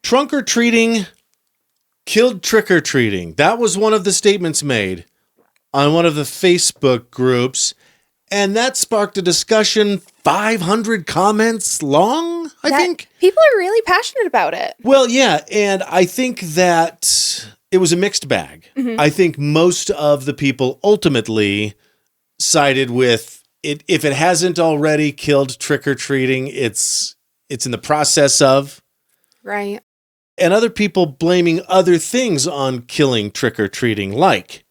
Trunk-or-treating killed trick-or-treating. That was one of the statements made on one of the Facebook groups. And that sparked a discussion 500 comments long, I think. People are really passionate about it. Well, yeah. And I think that it was a mixed bag. Mm-hmm. I think most of the people ultimately sided with it. If it hasn't already killed trick-or-treating, it's in the process of. Right. And other people blaming other things on killing trick-or-treating, like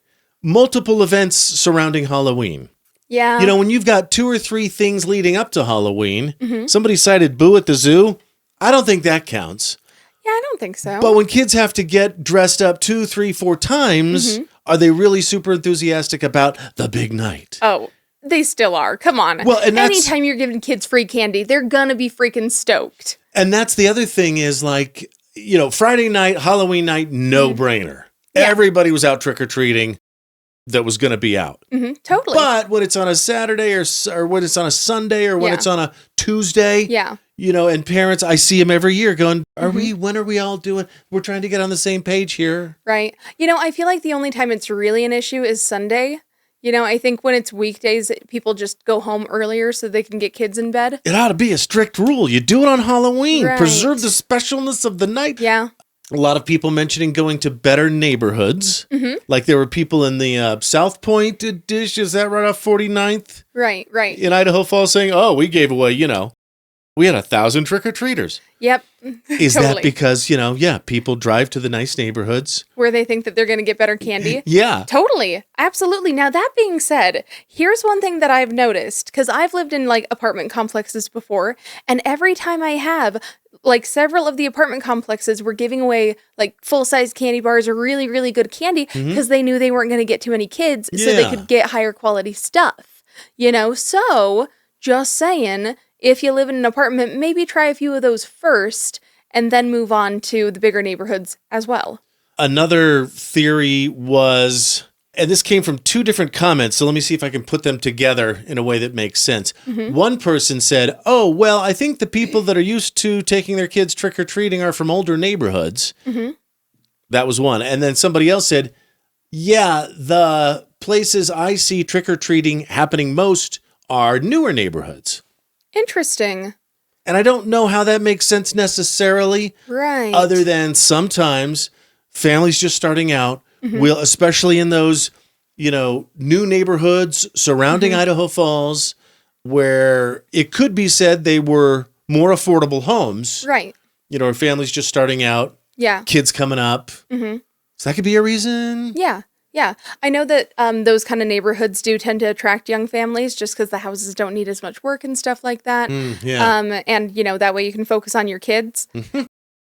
multiple events surrounding Halloween. Yeah. You know, when you've got 2 or 3 things leading up to Halloween, somebody cited Boo at the Zoo. I don't think that counts. Yeah, I don't think so. But when kids have to get dressed up 2, 3, 4 times, are they really super enthusiastic about the big night? Oh, they still are. Come on. Well, and anytime you're giving kids free candy, they're going to be freaking stoked. And that's the other thing is like, you know, Friday night, Halloween night, no brainer. Yeah. Everybody was out trick-or-treating. That was going to be out. Totally. But when it's on a Saturday or when it's on a Sunday or when it's on a Tuesday, you know, and parents, I see them every year going, when are we all doing? We're trying to get on the same page here. Right. You know, I feel like the only time it's really an issue is Sunday. You know, I think when it's weekdays, people just go home earlier so they can get kids in bed. It ought to be a strict rule. You do it on Halloween. Right. Preserve the specialness of the night. Yeah. A lot of people mentioning going to better neighborhoods. Like there were people in the South Point dish, is that right off 49th? Right. In Idaho Falls saying, oh, we gave away, you know, we had 1,000 trick-or-treaters. Yep. Is that because, you know, people drive to the nice neighborhoods? Where they think that they're going to get better candy? Yeah. Totally. Absolutely. Now, that being said, here's one thing that I've noticed, because I've lived in, like, apartment complexes before, and every time I have, like, several of the apartment complexes were giving away, like, full-size candy bars or really, really good candy because they knew they weren't going to get too many kids, so they could get higher quality stuff. You know? So, just saying, if you live in an apartment, maybe try a few of those first and then move on to the bigger neighborhoods as well. Another theory was, and this came from 2 different comments, so let me see if I can put them together in a way that makes sense. One person said, oh, well, I think the people that are used to taking their kids trick-or-treating are from older neighborhoods. That was one. And then somebody else said, yeah, the places I see trick-or-treating happening most are newer neighborhoods. Interesting. And I don't know how that makes sense necessarily. Right. Other than sometimes families just starting out will, especially in those, you know, new neighborhoods surrounding Idaho Falls, where it could be said they were more affordable homes. Right. You know, or families just starting out. Yeah. Kids coming up. So that could be a reason. Yeah. Yeah. I know that those kind of neighborhoods do tend to attract young families just because the houses don't need as much work and stuff like that. And, you know, that way you can focus on your kids.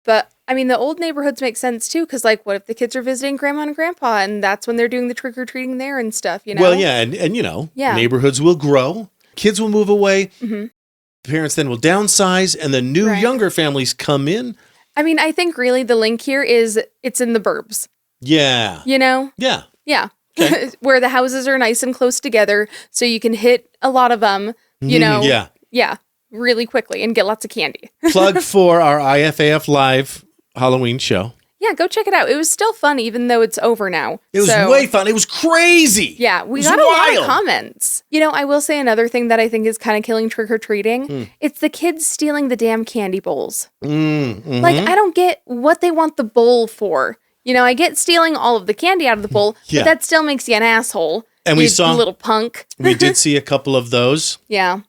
But, I mean, the old neighborhoods make sense, too, because, like, what if the kids are visiting grandma and grandpa, and that's when they're doing the trick-or-treating there and stuff, you know? Well, yeah, and you know, neighborhoods will grow. Kids will move away. Parents then will downsize, and the new, younger families come in. I mean, I think really the link here is it's in the burbs. Yeah. You know? Yeah. Yeah. Okay. Where the houses are nice and close together, so you can hit a lot of them, you know? Yeah. Really quickly and get lots of candy. Plug for our IFAF Live Halloween show. Yeah, go check it out. It was still fun, even though it's over now. It was way fun. It was crazy. Yeah, we got a lot of comments. You know, I will say another thing that I think is kind of killing trick-or-treating. It's the kids stealing the damn candy bowls. Like, I don't get what they want the bowl for. You know, I get stealing all of the candy out of the bowl, but that still makes you an asshole. And we saw little punk. We did see a couple of those. Yeah.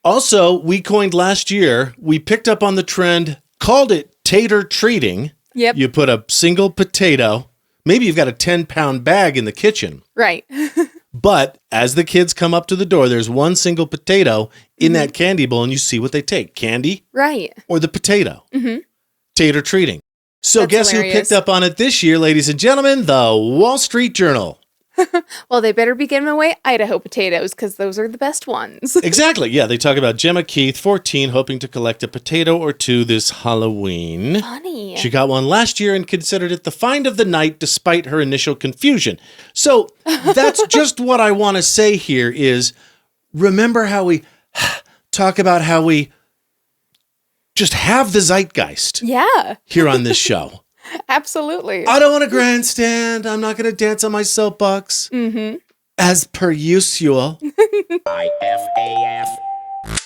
Also, we coined last year, we picked up on the trend, called it tate-r-treating. Yep. You put a single potato, maybe you've got a 10-pound bag in the kitchen. Right. But as the kids come up to the door, there's one single potato in that candy bowl, and you see what they take, candy or the potato. Tate-r-treating. So That's guess hilarious. who picked up on it this year, ladies and gentlemen? The Wall Street Journal. Well, they better be giving away Idaho potatoes because those are the best ones. Exactly. Yeah, they talk about Gemma Keith, 14, hoping to collect a potato or two this Halloween. Funny. She got one last year and considered it the find of the night despite her initial confusion. So that's just what I want to say here is remember how we talk about how we just have the zeitgeist Yeah, here on this show. absolutely. I don't want to grandstand. I'm not going to dance on my soapbox. As per usual. IFAF.